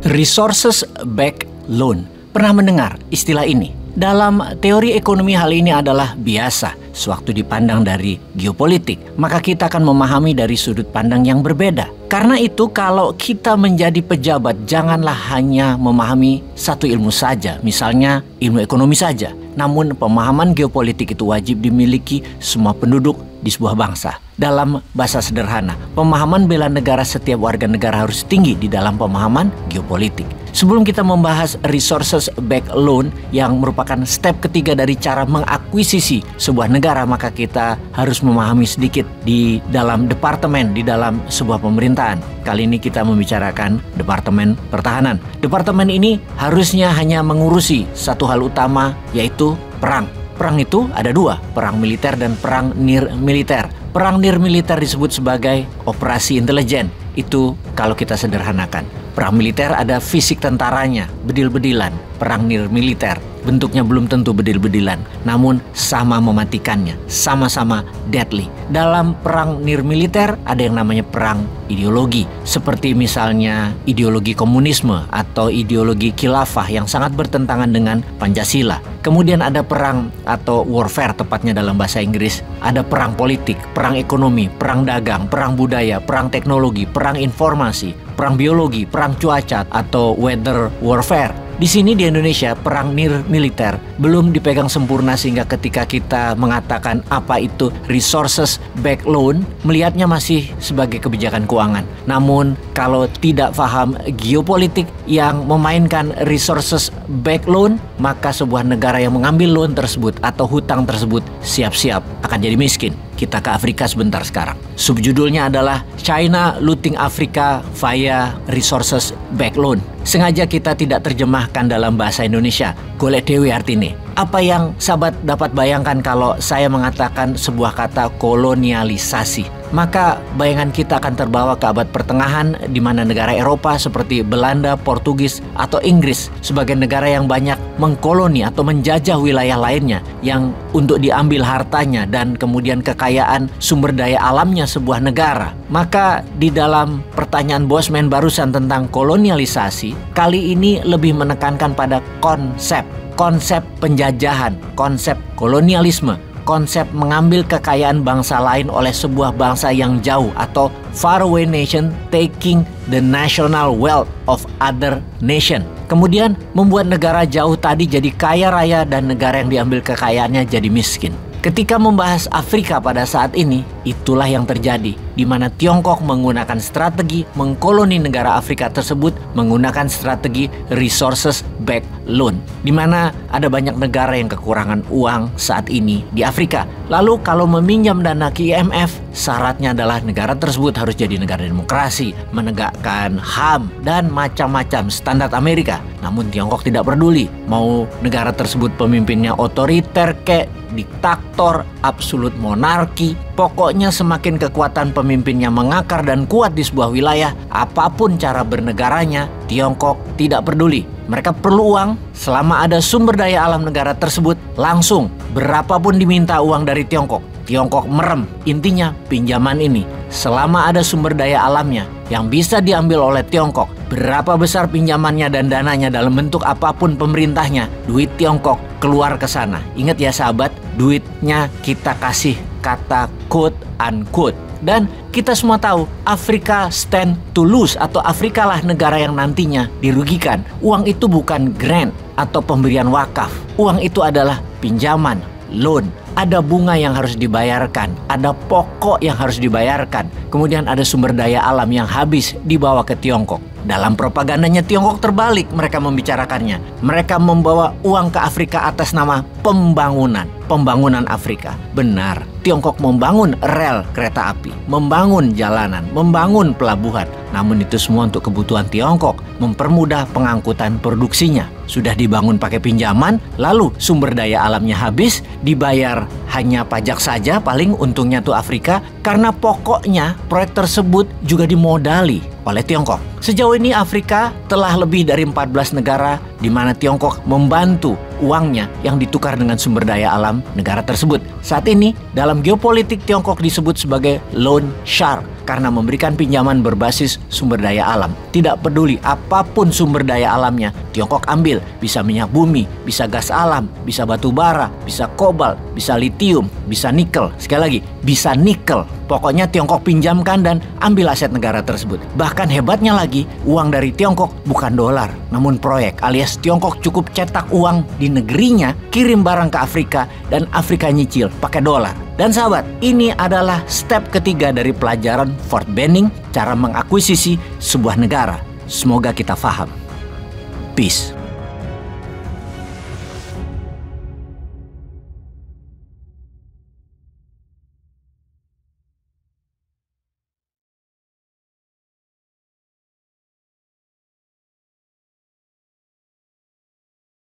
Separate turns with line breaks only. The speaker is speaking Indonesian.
Resources backed loan. Pernah mendengar istilah ini? Dalam teori ekonomi hal ini adalah biasa sewaktu dipandang dari geopolitik. Maka kita akan memahami dari sudut pandang yang berbeda. Karena itu kalau kita menjadi pejabat, janganlah hanya memahami satu ilmu saja, misalnya ilmu ekonomi saja. Namun pemahaman geopolitik itu wajib dimiliki semua penduduk di sebuah bangsa. Dalam bahasa sederhana, pemahaman bela negara setiap warga negara harus tinggi di dalam pemahaman geopolitik. Sebelum kita membahas resources backed loan yang merupakan step ketiga dari cara mengakuisisi sebuah negara, maka kita harus memahami sedikit di dalam departemen, di dalam sebuah pemerintahan. Kali ini kita membicarakan Departemen Pertahanan. Departemen ini harusnya hanya mengurusi satu hal utama, yaitu perang. Perang itu ada dua, perang militer dan perang nirmiliter. Perang nirmiliter disebut sebagai operasi intelijen. Itu kalau kita sederhanakan. Perang militer ada fisik tentaranya, bedil-bedilan. Perang nirmiliter bentuknya belum tentu bedil-bedilan, namun sama mematikannya, sama-sama deadly. Dalam perang nirmiliter ada yang namanya perang ideologi, seperti misalnya ideologi komunisme atau ideologi khilafah yang sangat bertentangan dengan Pancasila. Kemudian ada perang atau warfare tepatnya dalam bahasa Inggris. Ada perang politik, perang ekonomi, perang dagang, perang budaya, perang teknologi, perang informasi, perang biologi, perang cuaca atau weather warfare. Di sini di Indonesia perang nirmiliter belum dipegang sempurna sehingga ketika kita mengatakan apa itu resources backed loan, melihatnya masih sebagai kebijakan keuangan. Namun kalau tidak paham geopolitik yang memainkan resources backed loan, maka sebuah negara yang mengambil loan tersebut atau hutang tersebut siap-siap akan jadi miskin. Kita ke Afrika sebentar sekarang. Subjudulnya adalah China Looting Africa via Resources Backed Loan. Sengaja kita tidak terjemahkan dalam bahasa Indonesia. Golek dewe artinya. Apa yang sahabat dapat bayangkan kalau saya mengatakan sebuah kata kolonialisasi? Maka bayangan kita akan terbawa ke abad pertengahan di mana negara Eropa seperti Belanda, Portugis, atau Inggris sebagai negara yang banyak mengkoloni atau menjajah wilayah lainnya yang untuk diambil hartanya dan kemudian kekayaan sumber daya alamnya sebuah negara. Maka di dalam pertanyaan Bosman barusan tentang kolonialisasi, kali ini lebih menekankan pada konsep penjajahan, konsep kolonialisme, konsep mengambil kekayaan bangsa lain oleh sebuah bangsa yang jauh atau faraway nation taking the national wealth of other nation. Kemudian membuat negara jauh tadi jadi kaya raya dan negara yang diambil kekayaannya jadi miskin. Ketika membahas Afrika pada saat ini, itulah yang terjadi, di mana Tiongkok menggunakan strategi mengkoloni negara Afrika tersebut menggunakan strategi resources backed loan, di mana ada banyak negara yang kekurangan uang saat ini di Afrika. Lalu kalau meminjam dana ke IMF, syaratnya adalah negara tersebut harus jadi negara demokrasi, menegakkan HAM, dan macam-macam standar Amerika. Namun Tiongkok tidak peduli, mau negara tersebut pemimpinnya otoriter kek, diktator, absolut monarki. Pokoknya semakin kekuatan pemimpinnya mengakar dan kuat di sebuah wilayah, apapun cara bernegaranya, Tiongkok tidak peduli. Mereka perlu uang, selama ada sumber daya alam negara tersebut, langsung berapapun diminta uang dari Tiongkok. Tiongkok merem. Intinya pinjaman ini, selama ada sumber daya alamnya yang bisa diambil oleh Tiongkok, berapa besar pinjamannya dan dananya dalam bentuk apapun pemerintahnya, duit Tiongkok keluar ke sana. Ingat ya sahabat, duitnya kita kasih kata quote unquote. Dan kita semua tahu Afrika stand to lose atau Afrika lah negara yang nantinya dirugikan. Uang itu bukan grant atau pemberian wakaf. Uang itu adalah pinjaman, loan. Ada bunga yang harus dibayarkan, ada pokok yang harus dibayarkan. Kemudian ada sumber daya alam yang habis dibawa ke Tiongkok. Dalam propagandanya Tiongkok terbalik mereka membicarakannya. Mereka membawa uang ke Afrika atas nama pembangunan Afrika. Benar, Tiongkok membangun rel kereta api, membangun jalanan, membangun pelabuhan. Namun itu semua untuk kebutuhan Tiongkok, mempermudah pengangkutan produksinya. Sudah dibangun pakai pinjaman, lalu sumber daya alamnya habis, dibayar hanya pajak saja, paling untungnya tuh Afrika, karena pokoknya proyek tersebut juga dimodali oleh Tiongkok. Sejauh ini Afrika telah lebih dari 14 negara di mana Tiongkok membantu uangnya yang ditukar dengan sumber daya alam negara tersebut. Saat ini dalam geopolitik Tiongkok disebut sebagai loan shark karena memberikan pinjaman berbasis sumber daya alam. Tidak peduli apapun sumber daya alamnya, Tiongkok ambil. Bisa minyak bumi, bisa gas alam, bisa batu bara, bisa kobalt, bisa litium, bisa nikel. Sekali lagi, bisa nikel. Pokoknya Tiongkok pinjamkan dan ambil aset negara tersebut. Bahkan hebatnya lagi, uang dari Tiongkok bukan dolar, namun proyek, alias Tiongkok cukup cetak uang di negerinya, kirim barang ke Afrika, dan Afrika nyicil pakai dolar. Dan sahabat, ini adalah step ketiga dari pelajaran Fort Benning, cara mengakuisisi sebuah negara. Semoga kita paham. Peace.